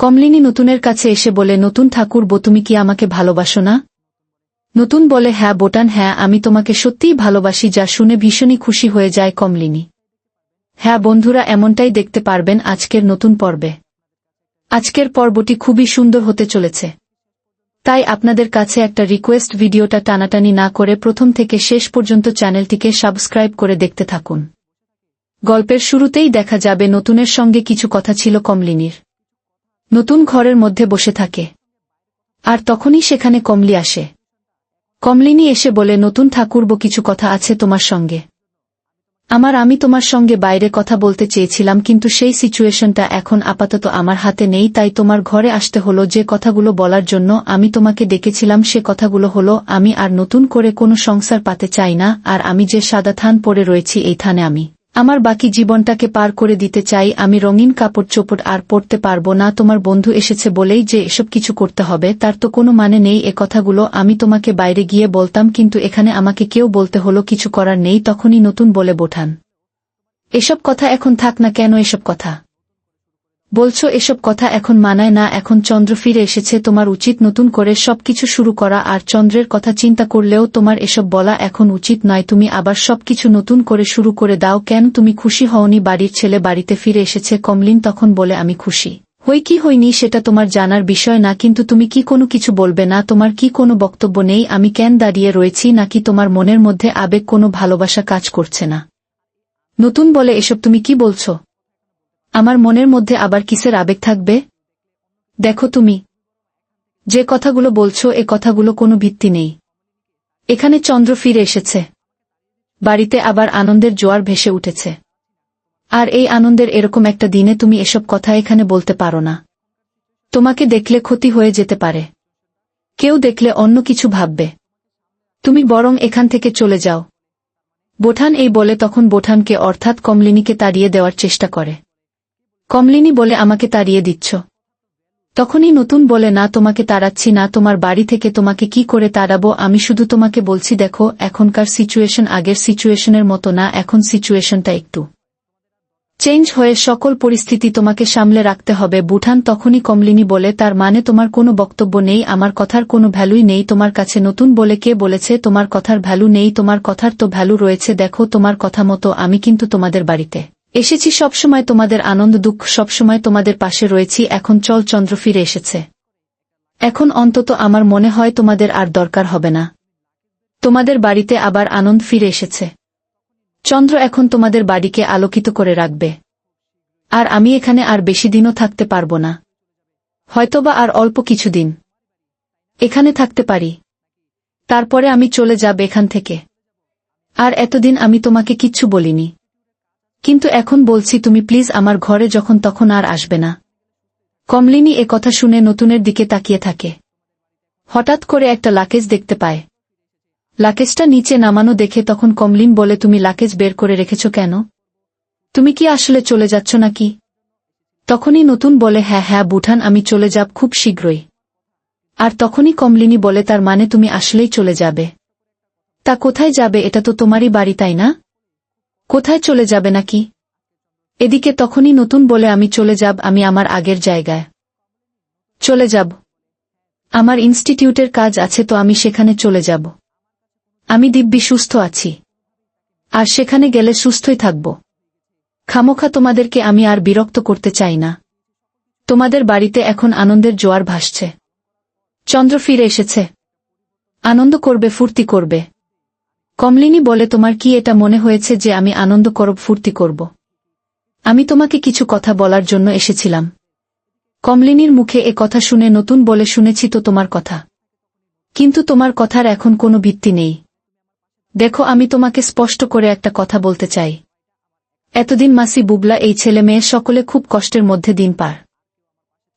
কমলিনী নতুনের কাছে এসে বলে, নতুন ঠাকুরপো, তুমি কি আমাকে ভালোবাসো না? নতুন বলে, হ্যাঁ বোঠান, হ্যাঁ আমি তোমাকে সত্যিই ভালোবাসি। যা শুনে ভীষণই খুশি হয়ে যায় কমলিনী। হ্যাঁ বন্ধুরা, এমনটাই দেখতে পারবেন আজকের নতুন পর্বে। আজকের পর্বটি খুবই সুন্দর হতে চলেছে, তাই আপনাদের কাছে একটা রিকোয়েস্ট, ভিডিওটা টানাটানি না করে প্রথম থেকে শেষ পর্যন্ত চ্যানেলটিকে সাবস্ক্রাইব করে দেখতে থাকুন। গল্পের শুরুতেই দেখা যাবে নতুনের সঙ্গে কিছু কথা ছিল কমলিনীর। নতুন ঘরের মধ্যে বসে থাকে, আর তখনই সেখানে কমলি আসে। কমলিনী এসে বলে, নতুন ঠাকুরপো, কিছু কথা আছে তোমার সঙ্গে। আমি তোমার সঙ্গে বাইরে কথা বলতে চেয়েছিলাম, কিন্তু সেই সিচুয়েশনটা এখন আপাতত আমার হাতে নেই, তাই তোমার ঘরে আসতে হলো। যে কথাগুলো বলার জন্য আমি তোমাকে ডেকেছিলাম সে কথাগুলো হলো, আমি আর নতুন করে কোনো সংসার পাতে চাই না, আর আমি যে সাদা থান পরে রয়েছি এই থানে আমি আমার বাকি জীবনটাকে পার করে দিতে চাই। আমি রঙিন কাপড় চোপড় আর পরতে পারবো না। তোমার বন্ধু এসেছে বলেই যে এসব কিছু করতে হবে তার তো কোনো মানে নেই। এ কথাগুলো আমি তোমাকে বাইরে গিয়ে বলতাম, কিন্তু এখানে আমাকে কেউ বলতে হলো, কিছু করার নেই। তখনই নতুন বলে, বোঠান, এসব কথা এখন থাক না। কেন এসব কথা বলছো? এসব কথা এখন মানায় না। এখন চন্দ্র ফিরে এসেছে, তোমার উচিত নতুন করে সবকিছু শুরু করা। আর চন্দ্রের কথা চিন্তা করলেও তোমার এসব বলা এখন উচিত নয়। তুমি আবার সবকিছু নতুন করে শুরু করে দাও। কেন তুমি খুশি হওনি? বাড়ির ছেলে বাড়িতে ফিরে এসেছে। কমলিন তখন বলে, আমি খুশি হই কি হইনি সেটা তোমার জানার বিষয় না, কিন্তু তুমি কি কোনো কিছু বলবে না? তোমার কি কোনো বক্তব্য নেই? আমি কেন দাঁড়িয়ে রয়েছি? নাকি তোমার মনের মধ্যে আবেগ, কোনো ভালোবাসা কাজ করছে না? নতুন বলে, এসব তুমি কি বলছো? আমার মনের মধ্যে আবার কিসের আবেগ থাকবে? দেখো, তুমি যে কথাগুলো বলছো এ কথাগুলো কোনো ভিত্তি নেই। এখানে চন্দ্র ফিরে এসেছে, বাড়িতে আবার আনন্দের জোয়ার ভেসে উঠেছে, আর এই আনন্দের এরকম একটা দিনে তুমি এসব কথা এখানে বলতে পারো না। তোমাকে দেখলে ক্ষতি হয়ে যেতে পারে, কেউ দেখলে অন্য কিছু ভাববে। তুমি বরং এখান থেকে চলে যাও। বোঠান এই বলে তখন বোঠানকে অর্থাৎ কমলিনীকে তাড়িয়ে দেওয়ার চেষ্টা করে। কমলিনী বলে, আমাকে তাড়িয়ে দিচ্ছ? তখনই নতুন বলে, না তোমাকে তাড়াচ্ছি না। তোমার বাড়ি থেকে তোমাকে কি করে তাড়াবো? আমি শুধু তোমাকে বলছি, দেখো এখনকার সিচুয়েশন আগের সিচুয়েশনের মতো না। এখন সিচুয়েশনটা একটু চেঞ্জ হয়ে সকল পরিস্থিতি তোমাকে সামলে রাখতে হবে। বুঠান তখনই কমলিনী বলে, তার মানে তোমার কোনো বক্তব্য নেই? আমার কথার কোনো ভ্যালুই নেই তোমার কাছে? নতুন বলে, কে বলেছে তোমার কথার ভ্যালু নেই? তোমার কথার তো ভ্যালু রয়েছে। দেখো, তোমার কথা মতো আমি কিন্তু তোমাদের বাড়িতে এসেছি, সবসময় তোমাদের আনন্দ দুঃখ সবসময় তোমাদের পাশে রয়েছি। এখন চল, চন্দ্র ফিরে এসেছে, এখন অন্তত আমার মনে হয় তোমাদের আর দরকার হবে না। তোমাদের বাড়িতে আবার আনন্দ ফিরে এসেছে। চন্দ্র এখন তোমাদের বাড়িকে আলোকিত করে রাখবে। আর আমি এখানে আর বেশি দিনও থাকতে পারবো না, হয়তোবা আর অল্প কিছুদিন এখানে থাকতে পারি, তারপরে আমি চলে যাব এখান থেকে। আর এতদিন আমি তোমাকে কিচ্ছু বলিনি, কিন্তু এখন বলছি, তুমি প্লিজ আমার ঘরে যখন তখন আর আসবে না। কমলিনী এ কথা শুনে নতুনের দিকে তাকিয়ে থাকে। হঠাৎ করে একটা লাকেজ দেখতে পায়। লাকেজটা নিচে নামানো দেখে তখন কমলিন বলে, তুমি লাকেজ বের করে রেখেছ কেন? তুমি কি আসলে চলে যাচ্ছ নাকি? তখনই নতুন বলে, হ্যাঁ হ্যাঁ বুঠান, আমি চলে যাব খুব শীঘ্রই। আর তখনই কমলিনী বলে, তার মানে তুমি আসলেই চলে যাবে? তা কোথায় যাবে? এটা তো তোমারই বাড়ি, তাই না? কোথায় চলে যাবে নাকি? এদিকে তখনই নতুন বলে, আমি চলে যাব, আমি আমার আগের জায়গায় চলে যাব। আমার ইনস্টিটিউটের কাজ আছে, তো আমি সেখানে চলে যাব। আমি দিব্যি সুস্থ আছি, আর সেখানে গেলে সুস্থই থাকব। খামোখা তোমাদেরকে আমি আর বিরক্ত করতে চাই না। তোমাদের বাড়িতে এখন আনন্দের জোয়ার ভাসছে। চন্দ্র ফিরে এসেছে, আনন্দ করবে, ফুর্তি করবে। কমলিনী বলে, তোমার কি এটা মনে হয়েছে যে আমি আনন্দ করব, ফুর্তি করব? আমি তোমাকে কিছু কথা বলার জন্য এসেছিলাম। কমলিনীর মুখে এ কথা শুনে নতুন বলে, শুনেছি তো তোমার কথা, কিন্তু তোমার কথার এখন কোনো ভিত্তি নেই। দেখো, আমি তোমাকে স্পষ্ট করে একটা কথা বলতে চাই। এতদিন মাসি, বুবলা, এই ছেলে মেয়ে সকলে খুব কষ্টের মধ্যে দিন পার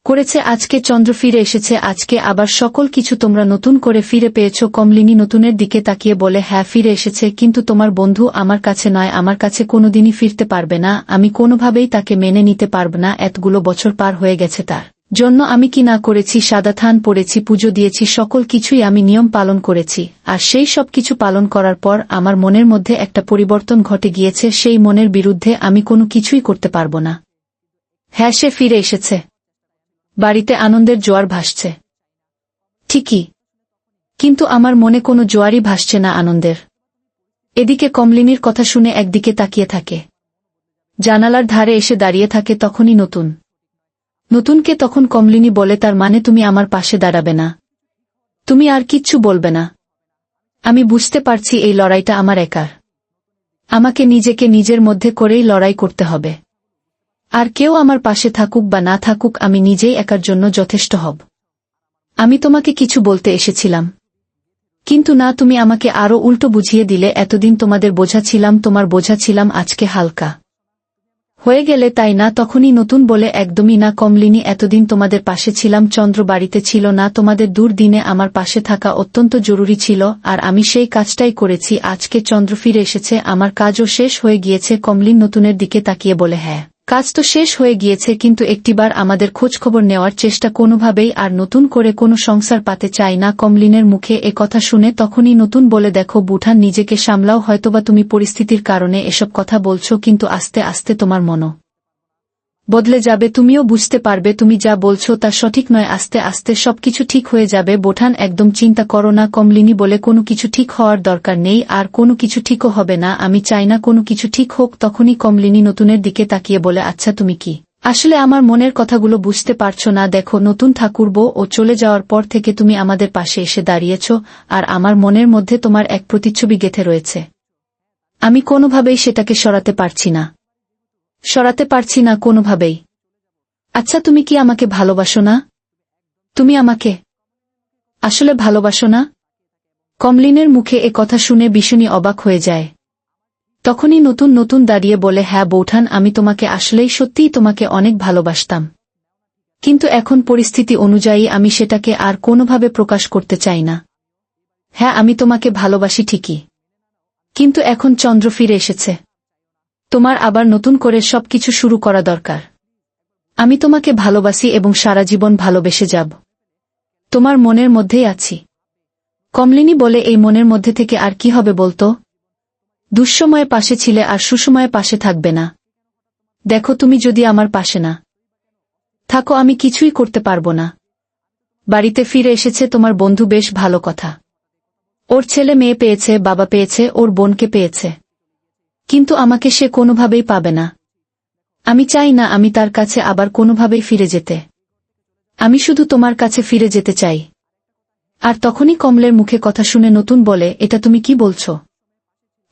করেছে। আজকে চন্দ্র ফিরে এসেছে, আজকে আবার সকল কিছু তোমরা নতুন করে ফিরে পেয়েছ। কমলিনী নতুনের দিকে তাকিয়ে বলে, হ্যাঁ ফিরে এসেছে, কিন্তু তোমার বন্ধু আমার কাছে নয়, আমার কাছে কোনোদিনই ফিরতে পারবে না। আমি কোনোভাবেই তাকে মেনে নিতে পারব না। এতগুলো বছর পার হয়ে গেছে, তার জন্য আমি কি না করেছি? সাদা থান পড়েছি, পুজো দিয়েছি, সকল কিছুই আমি নিয়ম পালন করেছি। আর সেই সব কিছু পালন করার পর আমার মনের মধ্যে একটা পরিবর্তন ঘটে গিয়েছে। সেই মনের বিরুদ্ধে আমি কোনো কিছুই করতে পারব না। হ্যাঁ, সে ফিরে এসেছে। বাড়িতে আনন্দের জোয়ার ভাসছে। ঠিকই, কিন্তু আমার মনে কোনো জোয়ারই ভাসছে না আনন্দের। এদিকে কমলিনীর কথা শুনে একদিকে তাকিয়ে থাকে। জানালার ধারে এসে দাঁড়িয়ে থাকে তখনই নতুনকে তখন কমলিনী বলে, তার মানে তুমি আমার পাশে দাঁড়াবে না? তুমি আর কিচ্ছু বলবে না? আমি বুঝতে পারছি এই লড়াইটা আমার একার। আমাকে নিজেকে নিজের মধ্যে করেই লড়াই করতে হবে। আর কেউ আমার পাশে থাকুক বা না থাকুক, আমি নিজেই একার জন্য যথেষ্ট হব। আমি তোমাকে কিছু বলতে এসেছিলাম, কিন্তু না, তুমি আমাকে আরো উল্টো বুঝিয়ে দিলে। এতদিন তোমাদের বোঝা ছিলাম, তোমার বোঝা ছিলাম, আজকে হালকা হয়ে গেলে, তাই না? তখনই নতুন বলে, একদমই না কমলিনী, এতদিন তোমাদের পাশে ছিলাম, চন্দ্র বাড়িতে ছিল না, তোমাদের দুর্দিনে আমার পাশে থাকা অত্যন্ত জরুরি ছিল, আর আমি সেই কাজটাই করেছি। আজকে চন্দ্র ফিরে এসেছে, আমার কাজও শেষ হয়ে গিয়েছে। কমলিন নতুনের দিকে তাকিয়ে বলে, হ্যাঁ, কাজ তো শেষ হয়ে গিয়েছে, কিন্তু একটিবার আমাদের খোঁজখবর নেওয়ার চেষ্টা কোনোভাবেই আর নতুন করে কোনো সংসার পাতে চাই না। কমলিনের মুখে এ কথা শুনে তখনই নতুন বলে, দেখো বুঠান, নিজেকে সামলাও। হয়তোবা তুমি পরিস্থিতির কারণে এসব কথা বলছো, কিন্তু আস্তে আস্তে তোমার মনও বদলে যাবে, তুমিও বুঝতে পারবে তুমি যা বলছো তা সঠিক নয়। আস্তে আস্তে সবকিছু ঠিক হয়ে যাবে বোঠান, একদম চিন্তা করো না। কমলিনী বলে, কোনো কিছু ঠিক হওয়ার দরকার নেই, আর কোনো কিছু ঠিকও হবে না। আমি চাই না কোনো কিছু ঠিক হোক। তখনই কমলিনী নতুনের দিকে তাকিয়ে বলে, আচ্ছা, তুমি কি আসলে আমার মনের কথাগুলো বুঝতে পারছো না? দেখো নতুন, ঠাকুরবো ও চলে যাওয়ার পর থেকে তুমি আমাদের পাশে এসে দাঁড়িয়েছ, আর আমার মনের মধ্যে তোমার এক প্রতিচ্ছবি গেঁথে রয়েছে। আমি কোনোভাবেই সেটাকে সরাতে পারছি না কোনোভাবেই। আচ্ছা, তুমি কি আমাকে ভালোবাসো না? তুমি আমাকে আসলে ভালোবাসো না? কমলিনের মুখে এ কথা শুনে ভীষণই অবাক হয়ে যায়। তখনই নতুন দাঁড়িয়ে বলে, হ্যাঁ বৌঠান, আমি তোমাকে আসলেই সত্যিই তোমাকে অনেক ভালোবাসতাম, কিন্তু এখন পরিস্থিতি অনুযায়ী আমি সেটাকে আর কোনোভাবে প্রকাশ করতে চাই না। হ্যাঁ, আমি তোমাকে ভালোবাসি ঠিকই, কিন্তু এখন চন্দ্র ফিরে এসেছে, তোমার আবার নতুন করে সবকিছু শুরু করা দরকার। আমি তোমাকে ভালোবাসি এবং সারা জীবন ভালোবেসে যাব। তোমার মনের মধ্যেই আছি। কমলিনী বলে, এই মনের মধ্যে থেকে আর কি হবে বলতো? দুঃসময়ে পাশে ছিলে আর সুসময়ে পাশে থাকবে না। দেখো, তুমি যদি আমার পাশে না থাকো, আমি কিছুই করতে পারবো না। বাড়িতে ফিরে এসেছে তোমার বন্ধু, বেশ ভালো কথা। ওর ছেলে মেয়ে পেয়েছে, বাবা পেয়েছে, ওর বোনকে পেয়েছে, কিন্তু আমাকে সে কোনোভাবেই পাবে না। আমি চাই না আমি তার কাছে আবার কোনোভাবেই ফিরে যেতে। আমি শুধু তোমার কাছে ফিরে যেতে চাই। আর তখনই কমলের মুখে কথা শুনে নতুন বলে, এটা তুমি কি বলছো?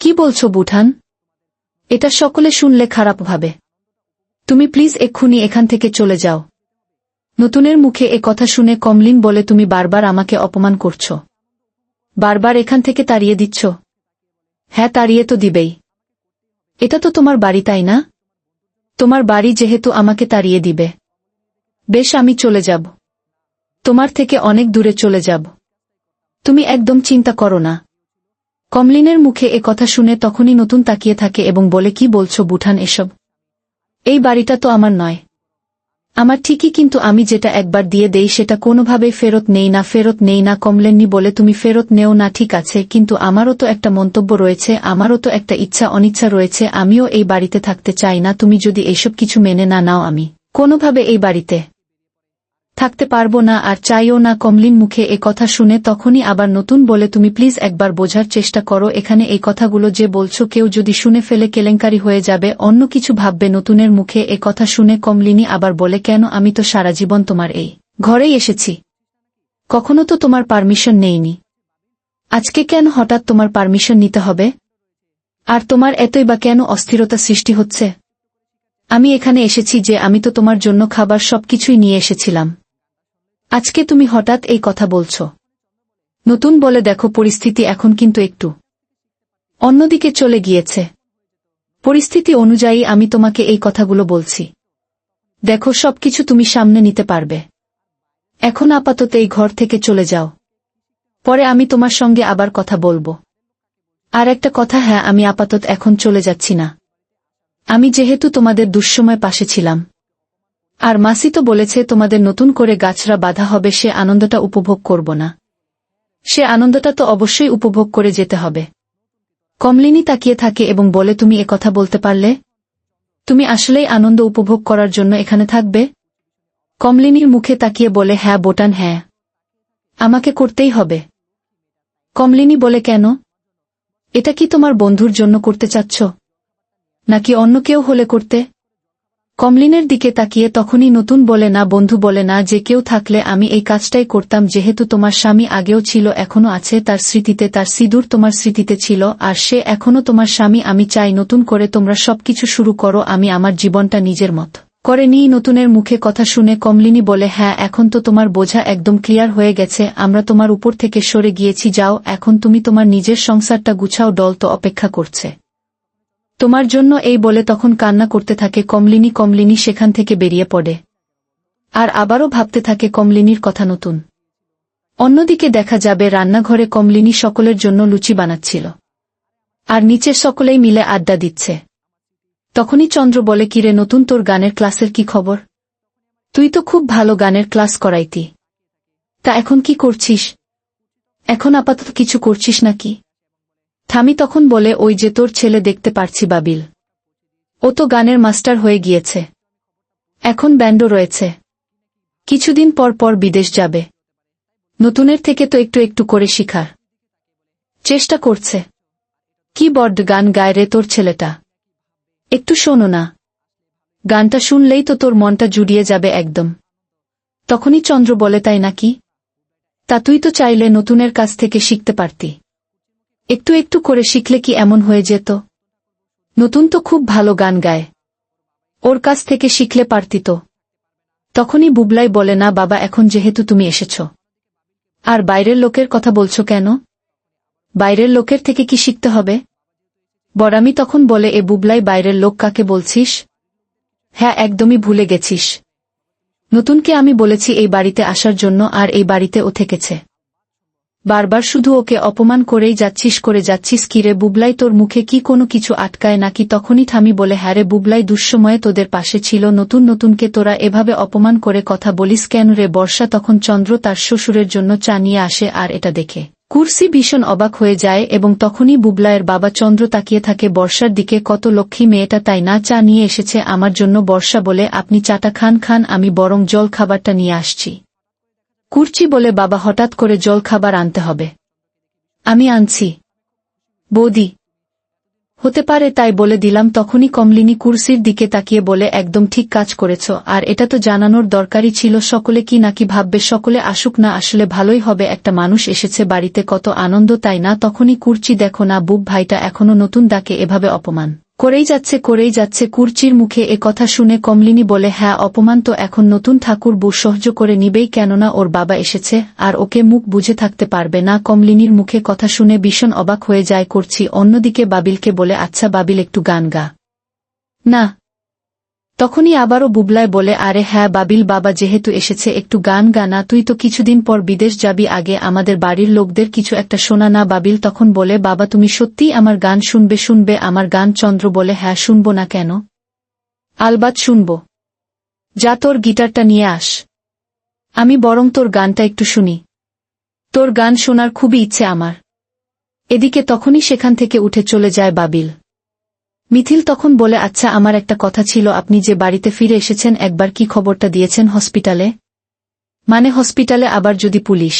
কি বলছো বুঠান? এটা সকলে শুনলে খারাপ ভাবে। তুমি প্লিজ এক্ষুনি এখান থেকে চলে যাও। নতুনের মুখে এ কথা শুনে কমলিন বলে, তুমি বারবার আমাকে অপমান করছো, বারবার এখান থেকে তাড়িয়ে দিচ্ছ। হ্যাঁ, তাড়িয়ে তো দিবেই। এটা তো তোমার বাড়ি, তাই না? তোমার বাড়ি যেহেতু আমাকে তাড়িয়ে দিবে, বেশ, আমি চলে যাব। তোমার থেকে অনেক দূরে চলে যাব। তুমি একদম চিন্তা করো না। কমলিনের মুখে এ কথা শুনে তখনই নতুন তাকিয়ে থাকে এবং বলে, কি বলছো বুঠান এসব? এই বাড়িটা তো আমার নয়। আমার ঠিকই, কিন্তু আমি যেটা একবার দিয়ে দেই সেটা কোনোভাবেই ফেরত নেই না। কমলেননি বলে, তুমি ফেরত নেও না ঠিক আছে, কিন্তু আমারও তো একটা মন্তব্য রয়েছে, আমারও তো একটা ইচ্ছা অনিচ্ছা রয়েছে। আমিও এই বাড়িতে থাকতে চাই না। তুমি যদি এইসব কিছু মেনে না নাও, আমি কোনোভাবে এই বাড়িতে থাকতে পারবো না, আর চাইও না। কমলিন মুখে এ কথা শুনে তখনই আবার নতুন বলে, তুমি প্লিজ একবার বোঝার চেষ্টা করো। এখানে এই কথাগুলো যে বলছো, কেউ যদি শুনে ফেলে কেলেঙ্কারি হয়ে যাবে, অন্য কিছু ভাববে। নতুনের মুখে এ কথা শুনে কমলিনী আবার বলে, কেন? আমি তো সারা জীবন তোমার এই ঘরেই এসেছি, কখনো তো তোমার পারমিশন নেইনি। আজকে কেন হঠাৎ তোমার পারমিশন নিতে হবে? আর তোমার এতই বা কেন অস্থিরতা সৃষ্টি হচ্ছে? আমি এখানে এসেছি যে, আমি তো তোমার জন্য খাবার সবকিছুই নিয়ে এসেছিলাম। আজকে তুমি হঠাৎ এই কথা বলছো। নতুন বলে, দেখো, পরিস্থিতি এখন কিন্তু একটু অন্যদিকে চলে গিয়েছে। পরিস্থিতি অনুযায়ী আমি তোমাকে এই কথাগুলো বলছি। দেখো, সবকিছু তুমি সামনে নিতে পারবে। এখন আপাতত এই ঘর থেকে চলে যাও, পরে আমি তোমার সঙ্গে আবার কথা বলবো। আর একটা কথা, হ্যাঁ, আমি আপাতত এখন চলে যাচ্ছি না। আমি যেহেতু তোমাদের দুঃসময় পাশে ছিলাম, আর মাসি তো বলেছে তোমাদের নতুন করে গাছরা বাঁধা হবে, সে আনন্দটা উপভোগ করব না? সে আনন্দটা তো অবশ্যই উপভোগ করে যেতে হবে। কমলিনী তাকিয়ে থাকে এবং বলে, তুমি কথা বলতে পারলে? তুমি আসলেই আনন্দ উপভোগ করার জন্য এখানে থাকবে? কমলিনীর মুখে তাকিয়ে বলে হ্যাঁ বোটান হ্যাঁ, আমাকে করতেই হবে। কমলিনী বলে কেন? এটা কি তোমার বন্ধুর জন্য করতে চাচ্ছ, নাকি অন্য কেউ হলে করতে? কমলিনের দিকে তাকিয়ে তখনই নতুন বলে না বন্ধু বলে না, যে কেউ থাকলে আমি এই কাজটাই করতাম, যেহেতু তোমার স্বামী আগেও ছিল এখনো আছে, তার স্মৃতিতে, তার সিঁদুর তোমার স্মৃতিতে ছিল, আর সে এখনো তোমার স্বামী। আমি চাই নতুন করে তোমরা সবকিছু শুরু করো, আমি আমার জীবনটা নিজের মত করে নিই। নতুনের মুখে কথা শুনে কমলিনী বলে হ্যাঁ, এখন তো তোমার বোঝা একদম ক্লিয়ার হয়ে গেছে, আমরা তোমার উপর থেকে সরে গিয়েছি, যাও এখন তুমি তোমার নিজের সংসারটা গুছাও, দল তো অপেক্ষা করছে তোমার জন্য। এই বলে তখন কান্না করতে থাকে কমলিনী। কমলিনী সেখান থেকে বেরিয়ে পড়ে, আর আবারও ভাবতে থাকে কমলিনীর কথা নতুন। অন্যদিকে দেখা যাবে রান্নাঘরে কমলিনী সকলের জন্য লুচি বানাচ্ছিল, আর নিচের সকলেই মিলে আড্ডা দিচ্ছে। তখনই চন্দ্র বলে কিরে নতুন, তোর গানের ক্লাসের কি খবর? তুই তো খুব ভালো গানের ক্লাস করাইতি, তা এখন কি করছিস? এখন আপাতত কিছু করছিস নাকি? থামি তখন বলে ওই যে তোর ছেলে দেখতে পারছি বাবিল, ও তো গানের মাস্টার হয়ে গিয়েছে, এখন ব্যান্ডও রয়েছে, কিছুদিন পর পর বিদেশ যাবে, নতুনের থেকে তো একটু একটু করে শিখার চেষ্টা করছে। কি বড্ড গান গায় রে তোর ছেলেটা, একটু শোনো না, গানটা শুনলেই তো তোর মনটা জুড়িয়ে যাবে একদম। তখনই চন্দ্র বলে তাই নাকি? তা তুই তো চাইলে নতুনের কাছ থেকে শিখতে পারতি, একটু একটু করে শিখলে কি এমন হয়ে যেত? নতুন তো খুব ভালো গান গায়, ওর কাছ থেকে শিখলে পারতি তো। তখনই বুবলাই বলে না বাবা, এখন যেহেতু তুমি এসেছ, আর বাইরের লোকের কথা বলছো কেন? বাইরের লোকের থেকে কি শিখতে হবে? বড়ামি তখন বলে এ বুবলাই, বাইরের লোক কাকে বলছিস? হ্যাঁ, একদমই ভুলে গেছিস, নতুনকে আমি বলেছি এই বাড়িতে আসার জন্য, আর এই বাড়িতে ও থেকেছে, বারবার শুধু ওকে অপমান করেই যাচ্ছিস কি রে বুবলাই, তোর মুখে কি কোনো কিছু আটকায় নাকি? তখনই থামি বলে হ্যাঁ রে বুবলাই, দুঃসময়ে তোদের পাশে ছিল, নতুনকে তোরা এভাবে অপমান করে কথা বলিস কেন রে? বর্ষা তখন চন্দ্র তার শ্বশুরের জন্য চা নিয়ে আসে, আর এটা দেখে কুর্সি ভীষণ অবাক হয়ে যায়, এবং তখনই বুবলাইয়ের বাবা চন্দ্র তাকিয়ে থাকে বর্ষার দিকে, কত লক্ষ্মী মেয়েটা তাই না, চা নিয়ে এসেছে আমার জন্য। বর্ষা বলে আপনি চাটা খান, আমি বরং জল খাবারটা নিয়ে আসছি। কুর্চি বলে বাবা, হঠাৎ করে জল খাবার আনতে হবে? আমি আনছি বৌদি। হতে পারে, তাই বলে দিলাম। তখনই কমলিনী কুর্সির দিকে তাকিয়ে বলে একদম ঠিক কাজ করেছ, আর এটা তো জানানোর দরকারই ছিল। সকলে কি নাকি ভাববে? সকলে আসুক না, আসলে ভালোই হবে, একটা মানুষ এসেছে বাড়িতে, কত আনন্দ তাই না? তখনই কুর্চি দেখো না, বুব ভাইটা এখনো নতুন দাকে এভাবে অপমান করেই যাচ্ছে। কুর্চির মুখে এ কথা শুনে কমলিনী বলে হ্যাঁ, অপমান তো এখন নতুন ঠাকুর বউ সহ্য করে নিবেই, কেননা ওর বাবা এসেছে, আর ওকে মুখ বুঝে থাকতে পারবে না। কমলিনীর মুখে কথা শুনে ভীষণ অবাক হয়ে যায় কুর্চি। অন্যদিকে বাবিলকে বলে আচ্ছা বাবিল, একটু গান গা না। তখনই আবারও বুবলায় বলে আরে হ্যাঁ বাবিল, বাবা যেহেতু এসেছে একটু গান গা না, তুই তো কিছুদিন পর বিদেশ যাবি, আগে আমাদের বাড়ির লোকদের কিছু একটা শোনা না। বাবিল তখন বলে বাবা, তুমি সত্যিই আমার গান শুনবে আমার গান? চন্দ্র বলে হ্যাঁ, শুনবো না কেন, আলবাত শুনবো, যা তোর গিটারটা নিয়ে আস, আমি বরং তোর গানটা একটু শুনি, তোর গান শোনার খুবই ইচ্ছে আমার। এদিকে তখনই সেখান থেকে উঠে চলে যায় বাবিল। মিথিল তখন বলে আচ্ছা, আমার একটা কথা ছিল, আপনি যে বাড়িতে ফিরে এসেছেন, একবার কি খবরটা দিয়েছেন হসপিটালে? মানে হসপিটালে আবার যদি পুলিশ